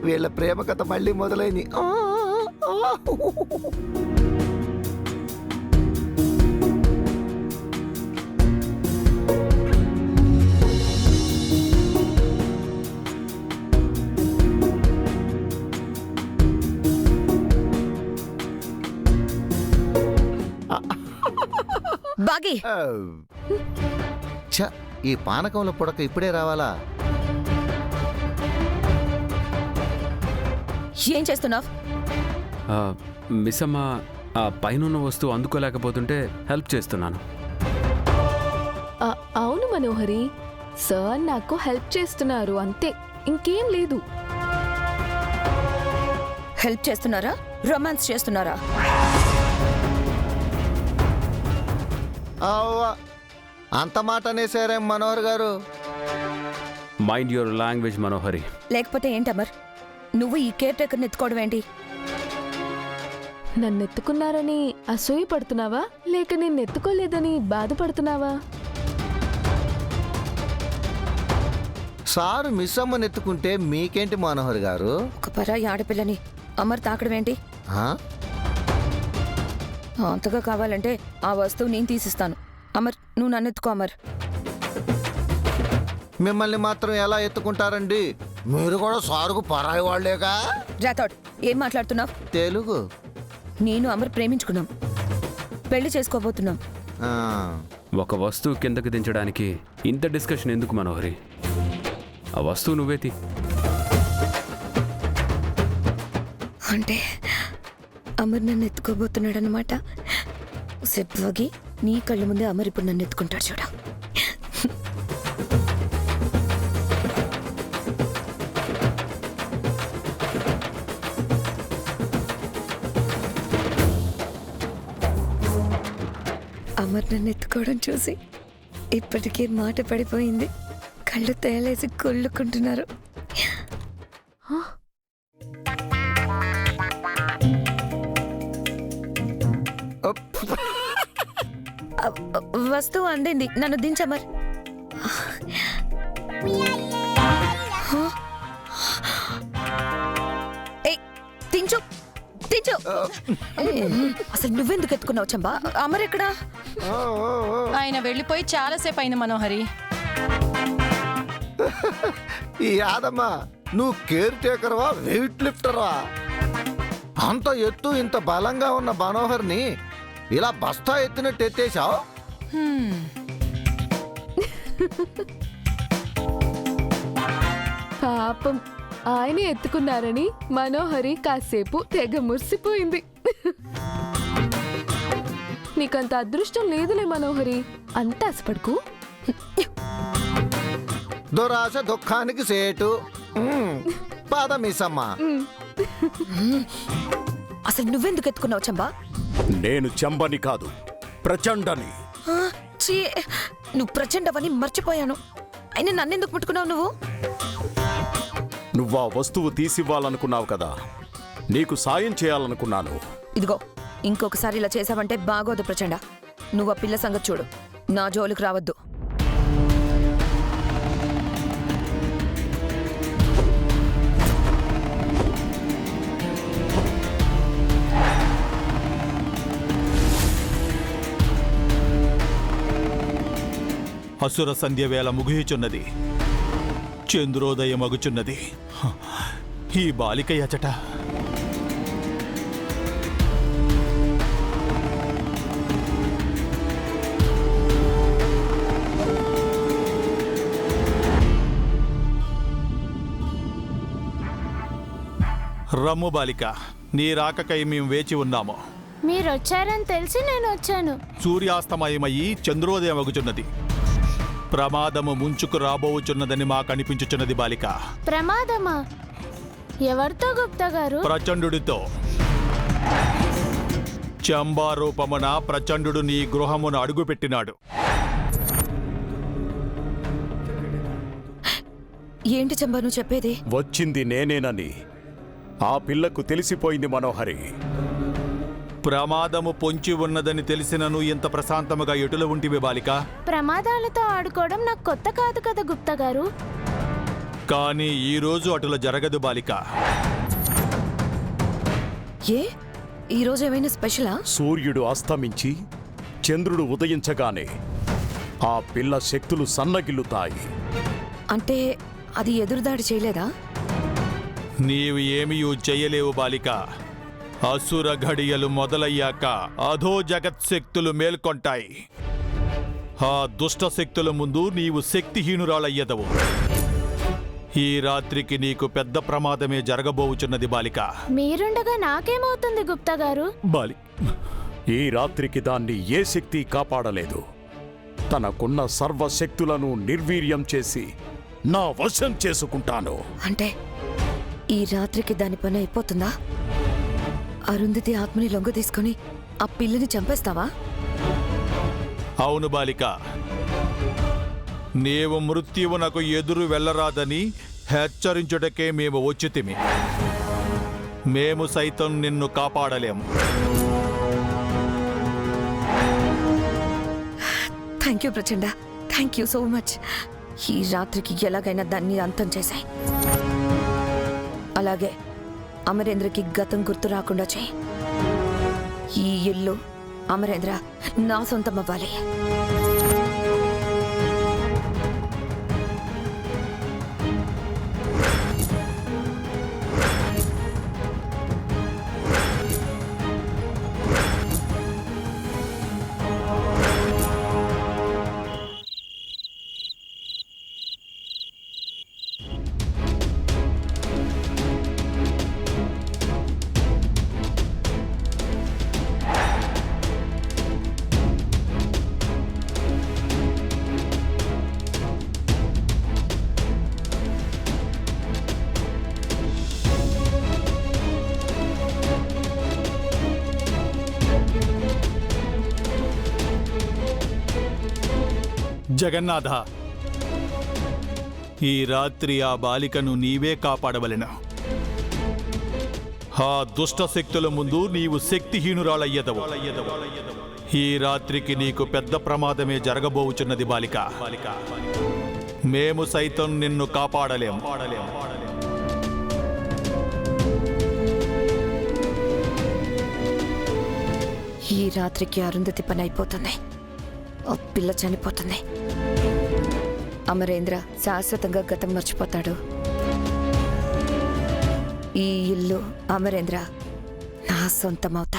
వీళ్ళ ప్రేమ కథ మళ్ళీ మొదలైంది. బాగి ఛ, ఈ పానకంలో పుడక ఇప్పుడే రావాలా? ఏం చేస్తున్నావ్? మిస్ అమ్మ ఆ పైన వస్తువు అందుకోలేకపోతుంటే హెల్ప్ చేస్తున్నాను. అవును మనోహరి, సార్ నాకు హెల్ప్ చేస్తున్నారు అంతే, ఇంకేం లేదు. హెల్ప్ చేస్తున్నారా, రొమాన్స్ చేస్తున్నారా? అంత మాట అనేసారేం మనోహర్ గారు? మైండ్ యువర్ లాంగ్వేజ్ మనోహరి. లేకపోతే ఏంటి అమర్, నువ్వు ఈ కేర్ టేకర్ని ఎత్తుకోవడం ఏంటి? నన్ను ఎత్తుకున్నారని అసూయ పడుతున్నావా, లేక నిన్ను ఎత్తుకోలేదని బాధపడుతున్నావా? సారు మిస్ అమ్మని ఎత్తుకుంటే మీకేంటి మనోహర్ గారు? ఒక పరాయి ఆడపిల్లని అమర్ తాకడం ఏంటి? అంతగా కావాలంటే ఆ వస్తువు నేను తీసిస్తాను. అమర్, నువ్వు నన్ను ఎత్తుకో. అమర్, మిమ్మల్ని మాత్రం ఎలా ఎత్తుకుంటారండి? మీరు కూడా సారుకు పరాయి వాళ్లేగా. రాథోడ్, ఏం మాట్లాడుతున్నావు? తెలుగు. నేను అమర్ ప్రేమించుకున్నాం, పెళ్లి చేసుకోబోతున్నాం. ఒక వస్తువు కిందకి దించడానికి ఇంత డిస్కషన్ ఎందుకు మనోహరి? ఆ వస్తువు నువ్వేతి. అంటే అమర్ నన్ను ఎత్తుకోబోతున్నాడనమాట. సెప్వాగి, నీ కళ్ళ ముందే అమర్ ఇప్పుడు నన్ను ఎత్తుకుంటాడు చూడ. అమర్ నన్ను ఎత్తుకోవడం చూసి ఇప్పటికే మాట పడిపోయింది. కళ్ళు తేలేసి కొల్లుకుంటున్నారు. వస్తువు అందింది, నన్ను దించమర్. తించు తించు. అసలు నువ్వెందుకు ఎత్తుకున్నావు చంబా? అమర్ ఎక్కడా? ఆయన వెళ్ళిపోయి చాలాసేపు అయింది మనోహరి. ఈ యాదమ్మా, నువ్వు కేర్ టేకర్వా, వెయిట్ లిఫ్టర్వా? అంత ఎత్తు ఇంత బలంగా ఉన్న మనోహర్ని ఇలా బస్తా ఎత్తినట్టు ఎత్తేశావు. పాపం, ఆయన ఎత్తుకున్నారని మనోహరి కాసేపు తెగ మురిసిపోయింది. నీకంత అదృష్టం లేదులే మనోహరి, అంత ఆశపడుకు. దురాశ దుఃఖానికి సేటు. పాద మిసమ్మ. అసలు నువ్వెందుకు ఎత్తుకున్నావు చంబా? నేను చంబని కాదు, ప్రచండని. నువ్వు ప్రచండవని మర్చిపోయాను. అయినా నన్నెందుకు ముట్టుకున్నావు నువ్వు? నువ్వా వస్తువు తీసివ్వాలనుకున్నావు కదా, నీకు సాయం చేయాలనుకున్నాను. ఇదిగో, ఇంకొకసారి ఇలా చేసావంటే బాగోదు ప్రచండ. నువ్వు ఆ పిల్ల సంగతి చూడు, నా జోలికి రావద్దు. అసుర సంధ్యవేళ ముగియుచున్నది, చంద్రోదయమగుచున్నది. ఈ బాలిక యచట రమ్ము బాలిక, నీ రాకకై మేము వేచి ఉన్నాము. మీరొచ్చారని తెలిసి నేను వచ్చాను. సూర్యాస్తమయమయ్యి చంద్రోదయమగుచున్నది. ప్రమాదము ముంచుకు రాబోచున్నదని మాకనిపించుచున్నది బాలిక. ప్రమాదమా? ఎవరితో గుప్తా గారు? ప్రచండుడితో. చంబా రూపమున ప్రచండు నీ గృహమును అడుగుపెట్టినాడు. ఏంటి చంబా నువ్వు చెప్పేది? వచ్చింది నేనేనని ఆ పిల్లకు తెలిసిపోయింది మనోహరి. ప్రమాదము పొంచి ఉన్నదని తెలిసినను ఎంత ప్రశాంతముగా ఎటుల ఉంటివి బాలిక? ప్రమాదాలతో ఆడుకోవడం నాకు కొత్త కాదు కదా గుప్తా గారు. కానీ ఈరోజు అటుల జరగదు బాలిక. ఏ ఈరోజు ఏమైనా స్పెషలా? సూర్యుడు అస్తమించి చంద్రుడు ఉదయించగానే ఆ పిల్ల శక్తులు సన్నగిల్లుతాయి. అంటే అది ఎదురుదాడి చేయలేదా? నీవు ఏమీ చెయ్యలేవు బాలిక. అసుర ఘడియలు మొదలయ్యాక అధో జగత్శక్తులు మేల్కొంటాయి. ఆ దుష్ట శక్తుల ముందు నీవు శక్తిహీనురాలయ్యదవు. ఈ రాత్రికి నీకు పెద్ద ప్రమాదమే జరగబోచున్నది బాలిక. మీరుండగా నాకేమవుతుంది గుప్తా గారు? బాలి, ఈ రాత్రికి దాన్ని ఏ శక్తి కాపాడలేదు. తనకున్న సర్వశక్తులను నిర్వీర్యం చేసి నా వశం చేసుకుంటాను. అంటే ఈ రాత్రికి దాని పని అయిపోతుందా? అరుంధతి ఆత్మని లొంగ తీసుకొని ఆ పిల్లని చంపేస్తావా? అవును బాలిక, నీవు మృత్యువునకు ఎదురు వెళ్ళరాదని హెచ్చరించుటకే మేము వచ్చితిమి. మేము సైతం నిన్ను కాపాడలేము. Thank you Prachanda, thank you so much. ఈ రాత్రికి ఎలాగైనా దాన్ని అంతం చేశాయి. అలాగే అమరేంద్రకి గతం గుర్తు రాకుండా చేయి. ఈ ఇల్లు అమరేంద్ర నా సొంతం అవ్వాలి. జగన్నాథ, ఈ రాత్రి ఆ బాలికను నీవే కాపాడవలెను. ఆ దుష్ట శక్తుల ముందు నీవు శక్తిహీనురాలయ్యదవు. ఈ రాత్రికి నీకు పెద్ద ప్రమాదమే జరగబోచున్నది బాలిక. మేము సైతం నిన్ను కాపాడలేము. ఈ రాత్రికి అరుంధతి పని అయిపోతుంది. ఆ పిల్ల చనిపోతుంది. అమరేంద్ర శాశ్వతంగా గతం మర్చిపోతాడు. ఈ ఇల్లు అమరేంద్ర నా సొంతం అవుతుంది.